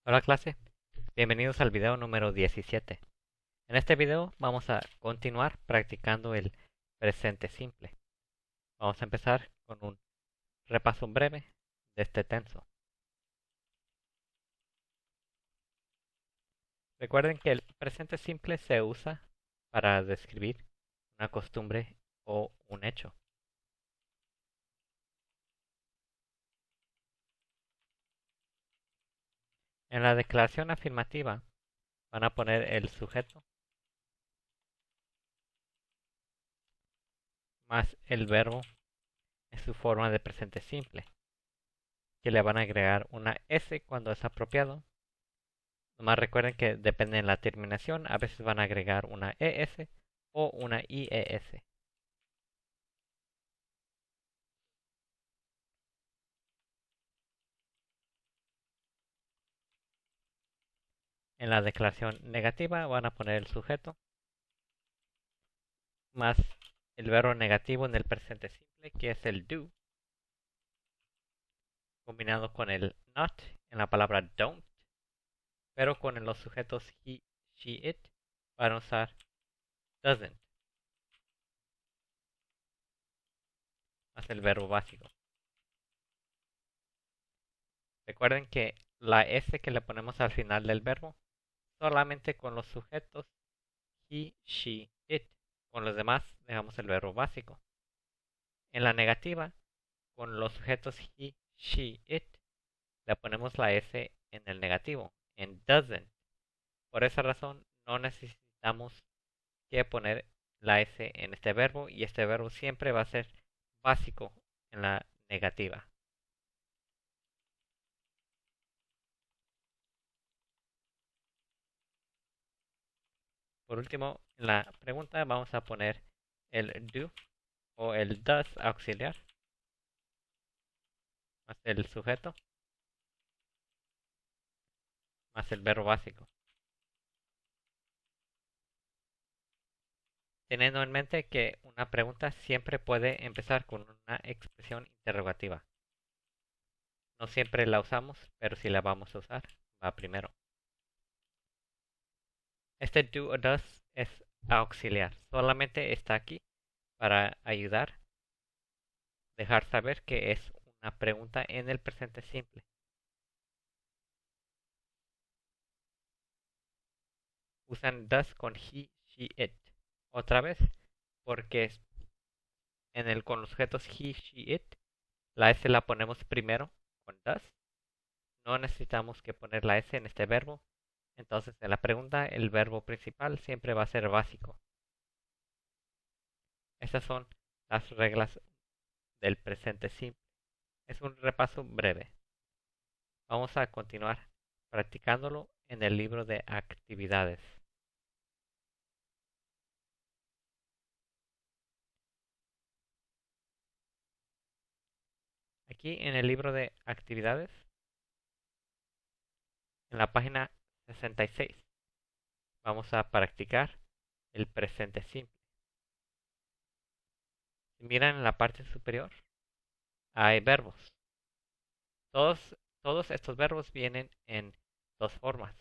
Hola clase, bienvenidos al video número 17. En este video vamos a continuar practicando el presente simple. Vamos a empezar con un repaso breve de este tenso. Recuerden que el presente simple se usa para describir una costumbre o un hecho. En la declaración afirmativa van a poner el sujeto más el verbo en su forma de presente simple, que le van a agregar una S cuando es apropiado. Nomás recuerden que depende de la terminación, a veces van a agregar una ES o una IES. En la declaración negativa van a poner el sujeto más el verbo negativo en el presente simple, que es el do, combinado con el not en la palabra don't, pero con los sujetos he, she, it van a usar doesn't, más el verbo básico. Recuerden que la S que le ponemos al final del verbo solamente con los sujetos he, she, it. Con los demás dejamos el verbo básico. En la negativa, con los sujetos he, she, it, le ponemos la S en el negativo, en doesn't. Por esa razón, no necesitamos que poner la S en este verbo y este verbo siempre va a ser básico en la negativa. Por último, en la pregunta vamos a poner el do o el does auxiliar más el sujeto más el verbo básico. Teniendo en mente que una pregunta siempre puede empezar con una expresión interrogativa. No siempre la usamos, pero si la vamos a usar, va primero. Este do o does es auxiliar. Solamente está aquí para ayudar, dejar saber que es una pregunta en el presente simple. Usan does con he, she, it. Otra vez, porque con los objetos he, she, it, la S la ponemos primero con does. No necesitamos que poner la S en este verbo. Entonces, en la pregunta, el verbo principal siempre va a ser básico. Estas son las reglas del presente simple. Es un repaso breve. Vamos a continuar practicándolo en el libro de actividades. Aquí en el libro de actividades, en la página 66, vamos a practicar el presente simple. Si miran en la parte superior, hay verbos. Todos estos verbos vienen en dos formas.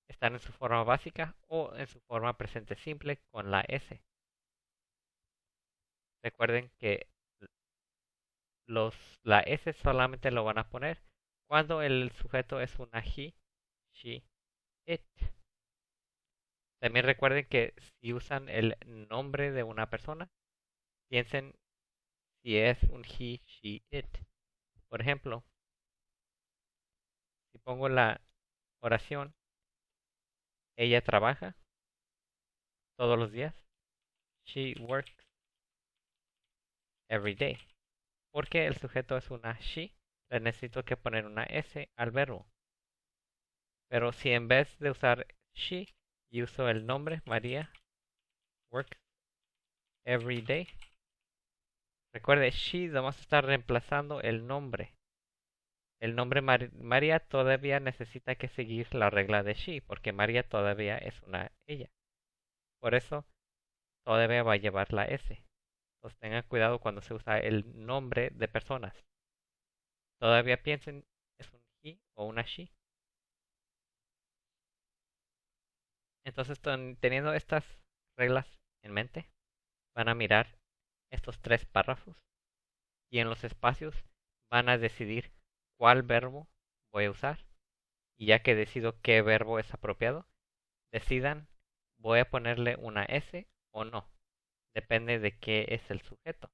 Están en su forma básica o en su forma presente simple con la S. Recuerden que la S solamente lo van a poner cuando el sujeto es una he, she, it. También recuerden que si usan el nombre de una persona, piensen si es un he, she, it. Por ejemplo, si pongo la oración, ella trabaja todos los días. She works every day. Porque el sujeto es una she, le necesito que poner una S al verbo. Pero si en vez de usar she, y uso el nombre María works every day, recuerde, she vamos a estar reemplazando el nombre. El nombre María todavía necesita que seguir la regla de she, porque María todavía es una ella. Por eso todavía va a llevar la S. Entonces tengan cuidado cuando se usa el nombre de personas. Todavía piensen, ¿es un he o una she? Entonces, teniendo estas reglas en mente, van a mirar estos tres párrafos y en los espacios van a decidir cuál verbo voy a usar. Y ya que decido qué verbo es apropiado, decidan, voy a ponerle una S o no. Depende de qué es el sujeto.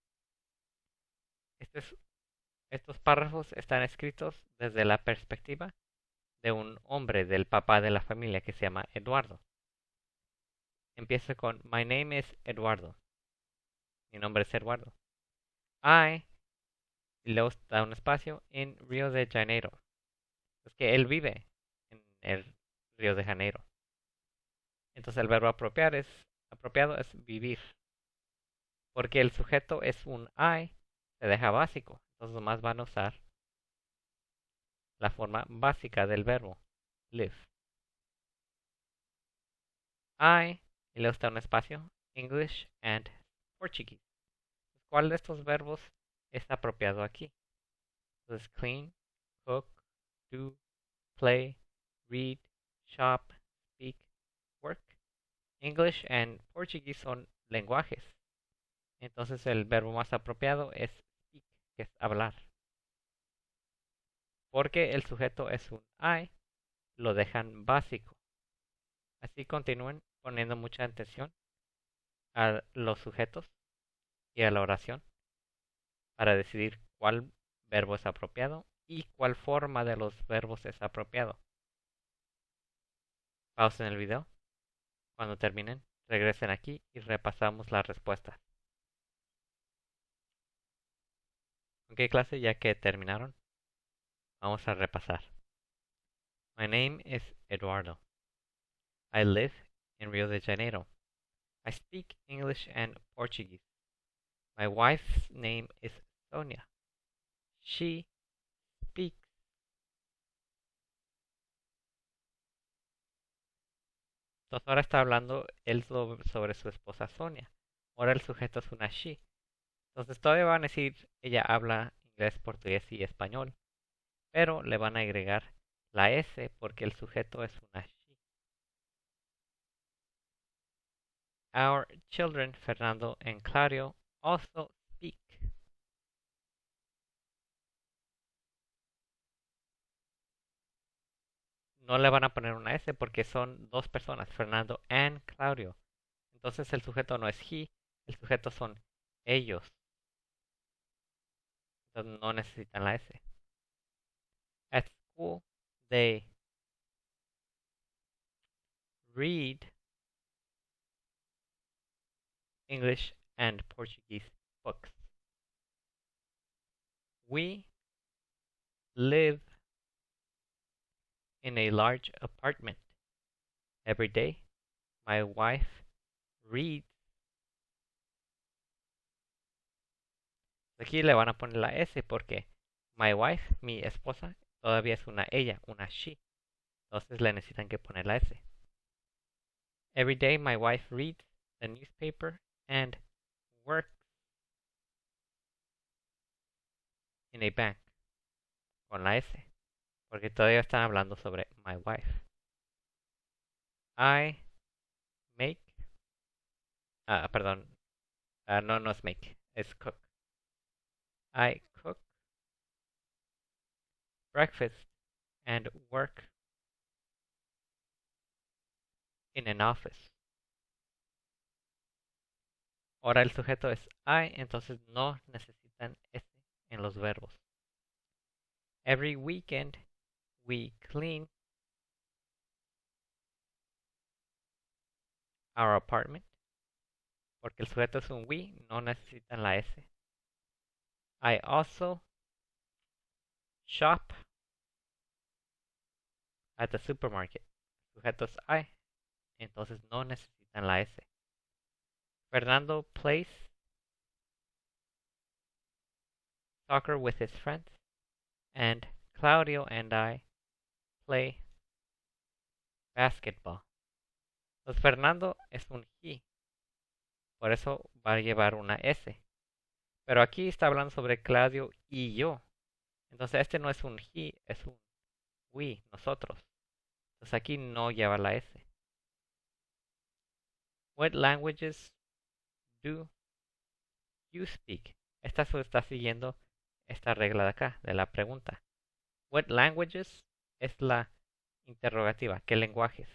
Estos párrafos están escritos desde la perspectiva de un hombre, del papá de la familia que se llama Eduardo. Empieza con My name is Eduardo. Mi nombre es Eduardo. I, y luego da un espacio, en Río de Janeiro. Es que él vive en el Río de Janeiro. Entonces el verbo apropiado es vivir. Porque el sujeto es un I, se deja básico. Entonces nomás van a usar la forma básica del verbo, live. I, y luego está un espacio, English and Portuguese. ¿Cuál de estos verbos es apropiado aquí? Entonces, clean, cook, do, play, read, shop, speak, work. English and Portuguese son lenguajes. Entonces el verbo más apropiado es speak, que es hablar. Porque el sujeto es un I, lo dejan básico. Así continúen poniendo mucha atención a los sujetos y a la oración para decidir cuál verbo es apropiado y cuál forma de los verbos es apropiado. Pausen el video. Cuando terminen, regresen aquí y repasamos las respuestas. Ok, clase, ya que terminaron, vamos a repasar. My name is Eduardo. I live in Rio de Janeiro. I speak English and Portuguese. My wife's name is Sonia. She speaks. Entonces ahora está hablando él sobre su esposa Sonia. Ahora el sujeto es una she. Entonces todavía van a decir ella habla inglés, portugués y español. Pero le van a agregar la S porque el sujeto es una she. Our children, Fernando and Claudio, also speak. No le van a poner una S porque son dos personas, Fernando and Claudio. Entonces el sujeto no es he, el sujeto son ellos. Entonces no necesitan la S. At school, they read English and Portuguese books. We live in a large apartment. Every day, my wife reads. Aquí le van a poner la S porque my wife, mi esposa, todavía es una ella, una she. Entonces le necesitan que poner la S. Every day my wife reads the newspaper and works in a bank. Con la S. Porque todavía están hablando sobre my wife. I make. Perdón. No es make. Es cook. I cook breakfast and work in an office. Ahora el sujeto es I, entonces no necesitan S en los verbos. Every weekend we clean our apartment. Porque el sujeto es un we, no necesitan la S. I also shop at the supermarket. El sujeto es I, entonces no necesitan la S. Fernando plays soccer with his friends. And Claudio and I play basketball. Entonces Fernando es un he. Por eso va a llevar una S. Pero aquí está hablando sobre Claudio y yo. Entonces este no es un he, es un we, nosotros. Entonces aquí no lleva la S. What languages do you speak? Esta está siguiendo esta regla de acá, de la pregunta. What languages es la interrogativa, ¿qué lenguajes?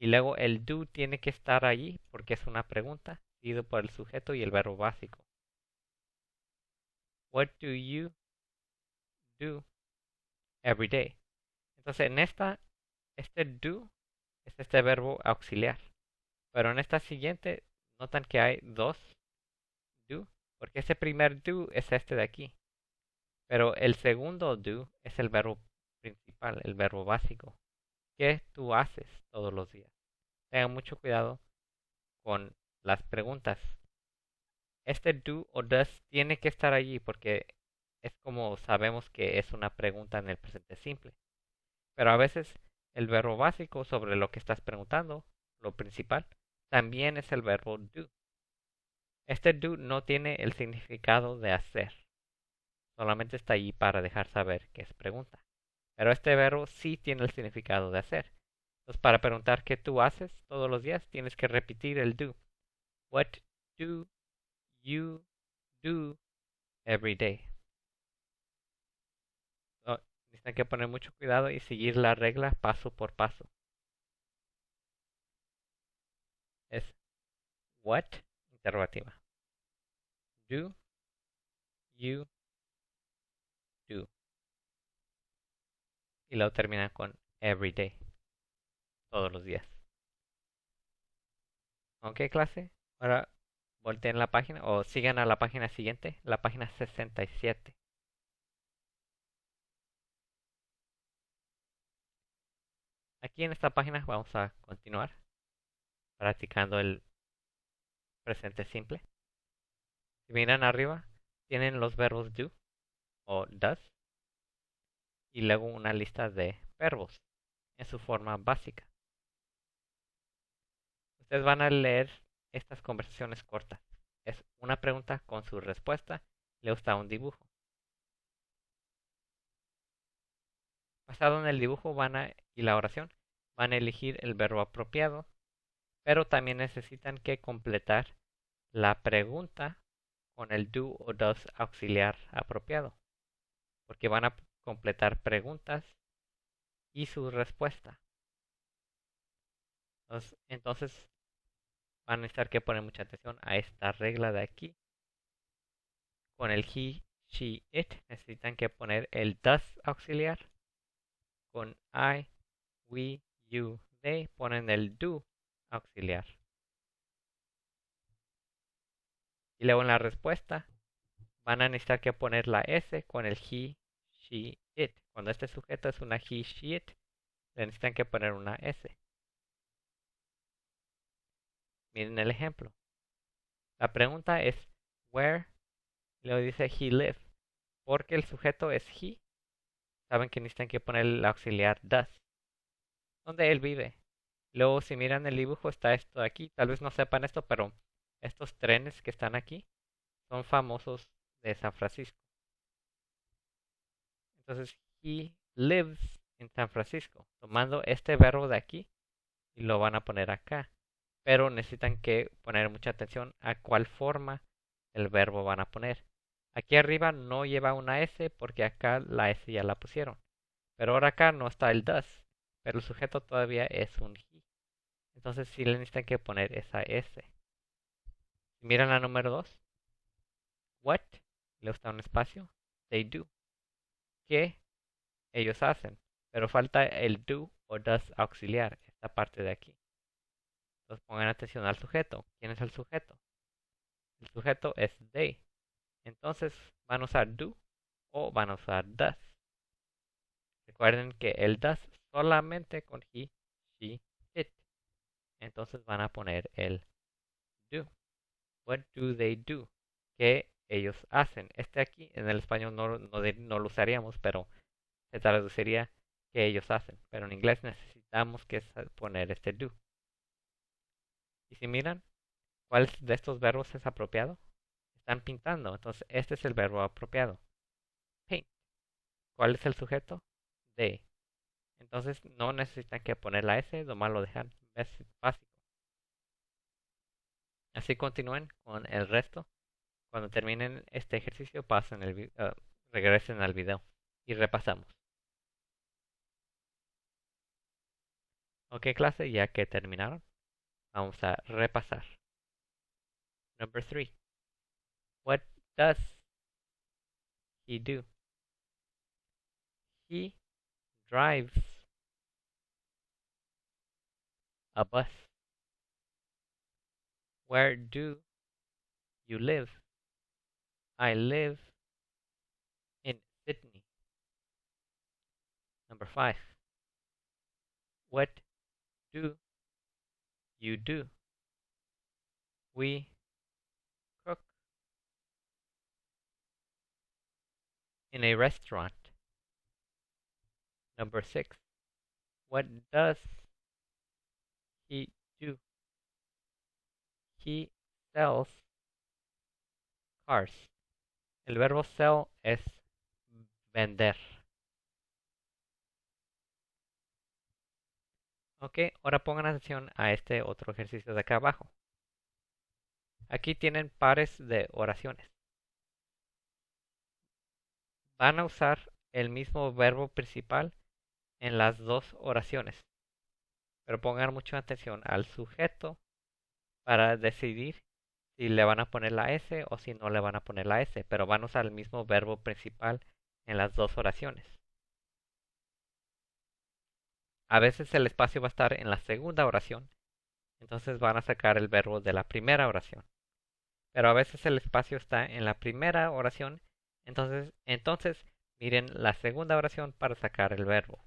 Y luego el do tiene que estar allí porque es una pregunta, seguido por el sujeto y el verbo básico. What do you do every day? Entonces en este do es este verbo auxiliar. Pero en esta siguiente, notan que hay dos do, porque ese primer do es este de aquí. Pero el segundo do es el verbo principal, el verbo básico. ¿Qué tú haces todos los días? Tengan mucho cuidado con las preguntas. Este do o does tiene que estar allí porque es como sabemos que es una pregunta en el presente simple. Pero a veces el verbo básico sobre lo que estás preguntando, lo principal, también es el verbo do. Este do no tiene el significado de hacer. Solamente está allí para dejar saber que es pregunta. Pero este verbo sí tiene el significado de hacer. Entonces, para preguntar qué tú haces todos los días, tienes que repetir el do. What do you do every day? So, tienes que poner mucho cuidado y seguir la regla paso por paso. Es what, interrogativa. Do you do? Y luego termina con every day, todos los días. ¿Ok, clase? Ahora volteen la página o sigan a la página siguiente, la página 67. Aquí en esta página vamos a continuar practicando el presente simple. Si miran arriba, tienen los verbos do o does y luego una lista de verbos en su forma básica. Ustedes van a leer estas conversaciones cortas. Es una pregunta con su respuesta, luego está un dibujo. Basado en el dibujo y la oración, van a elegir el verbo apropiado, pero también necesitan que completar la pregunta con el do o does auxiliar apropiado, porque van a completar preguntas y su respuesta. Entonces van a necesitar que poner mucha atención a esta regla de aquí. Con el he, she, it necesitan que poner el does auxiliar. Con I, we, you, they ponen el do auxiliar. Y luego en la respuesta van a necesitar que poner la S con el he, she, it. Cuando este sujeto es una he, she, it, le necesitan que poner una S. Miren el ejemplo. La pregunta es where, y luego dice he live. Porque el sujeto es he, saben que necesitan que poner el auxiliar does. ¿Dónde él vive? Luego si miran el dibujo está esto aquí. Tal vez no sepan esto, pero estos trenes que están aquí son famosos de San Francisco. Entonces, he lives en San Francisco. Tomando este verbo de aquí y lo van a poner acá. Pero necesitan que poner mucha atención a cuál forma el verbo van a poner. Aquí arriba no lleva una S porque acá la S ya la pusieron. Pero ahora acá no está el does. Pero el sujeto todavía es un he. Entonces sí le necesitan que poner esa S. Si miran la número 2. What? Le está un espacio. They do. ¿Qué ellos hacen? Pero falta el do o does auxiliar. Esta parte de aquí. Entonces pongan atención al sujeto. ¿Quién es el sujeto? El sujeto es they. Entonces van a usar do o van a usar does. Recuerden que el does solamente con he, she, it. Entonces van a poner el do. What do they do? ¿Qué ellos hacen? Este aquí en el español no lo usaríamos, pero se traduciría que ellos hacen. Pero en inglés necesitamos que poner este do. Y si miran, ¿cuál de estos verbos es apropiado? Están pintando, entonces este es el verbo apropiado. Paint. ¿Cuál es el sujeto? They. Entonces no necesitan que poner la S, nomás lo dejan básico. Así continúen con el resto. Cuando terminen este ejercicio, regresen al video y repasamos. Ok, clase, ya que terminaron, vamos a repasar. Number 3. What does he do? He drives a bus. Where do you live? I live in Sydney. Number 5. What do you do? We cook in a restaurant. Number 6. What does he do? He sells cars. El verbo sell es vender. Ok, ahora pongan atención a este otro ejercicio de acá abajo. Aquí tienen pares de oraciones. Van a usar el mismo verbo principal en las dos oraciones. Pero pongan mucha atención al sujeto para decidir si le van a poner la S o si no le van a poner la S. Pero van a usar el mismo verbo principal en las dos oraciones. A veces el espacio va a estar en la segunda oración. Entonces van a sacar el verbo de la primera oración. Pero a veces el espacio está en la primera oración. Entonces miren la segunda oración para sacar el verbo.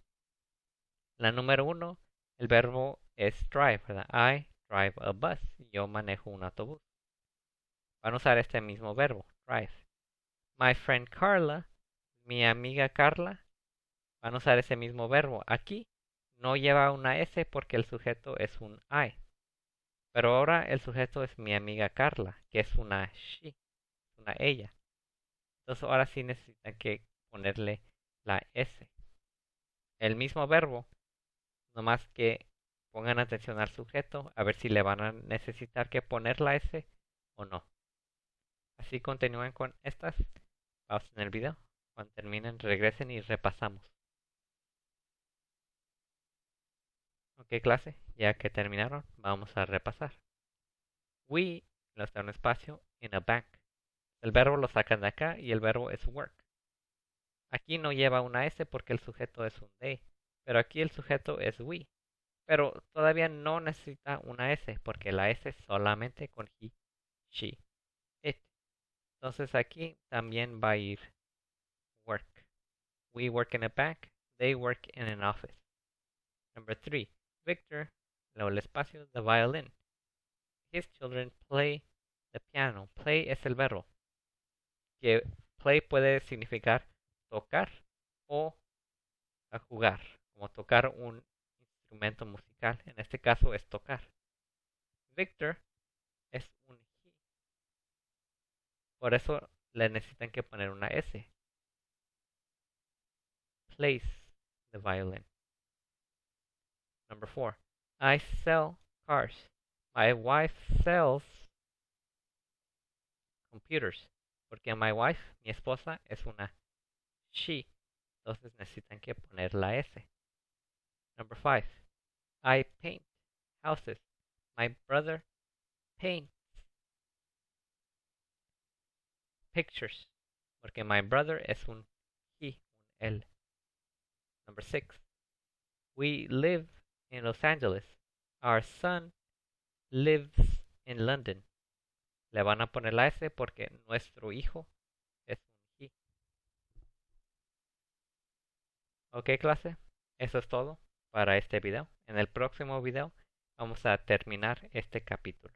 La número 1, el verbo es drive, ¿verdad? I drive a bus. Yo manejo un autobús. Van a usar este mismo verbo, drive. My friend Carla, mi amiga Carla, van a usar ese mismo verbo. Aquí no lleva una S porque el sujeto es un I. Pero ahora el sujeto es mi amiga Carla, que es una she, una ella. Entonces ahora sí necesitan que ponerle la S. El mismo verbo, nomás que pongan atención al sujeto a ver si le van a necesitar que poner la S o no. Así continúen con estas. Pausen el video. Cuando terminen regresen y repasamos. Ok, clase, ya que terminaron, vamos a repasar. We, lo está en un espacio, in a bank. El verbo lo sacan de acá y el verbo es work. Aquí no lleva una S porque el sujeto es un they, pero aquí el sujeto es we. Pero todavía no necesita una S porque la S es solamente con he, she, it. Entonces aquí también va a ir work. We work in a bank, they work in an office. Number 3. Victor, luego el espacio, the violin. His children play the piano. Play es el verbo. Que play puede significar tocar o jugar, como tocar un instrumento musical. En este caso es tocar. Victor es un he. Por eso le necesitan que poner una S. Plays the violin. Number 4. I sell cars. My wife sells computers. Porque my wife, mi esposa, es una she. Entonces necesitan que poner la S. Number 5. I paint houses. My brother paints pictures. Porque my brother es un he, un él. Number 6. We live in Los Angeles. Our son lives in London. Le van a poner la S porque nuestro hijo es un he. Ok, clase, eso es todo para este video. En el próximo video vamos a terminar este capítulo.